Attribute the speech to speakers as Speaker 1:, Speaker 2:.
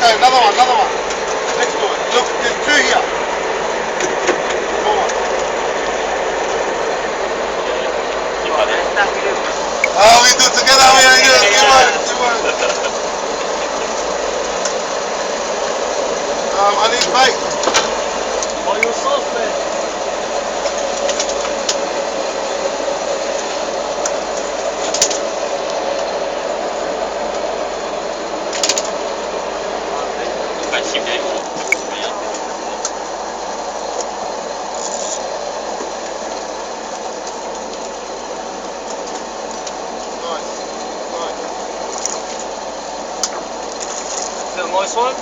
Speaker 1: Okay, another one. Next to it. Look, there's two here. Come on. Oh, we do it together. Teamwork. I need bait.
Speaker 2: By yourself, man.
Speaker 1: Nice.
Speaker 2: Is that a nice one?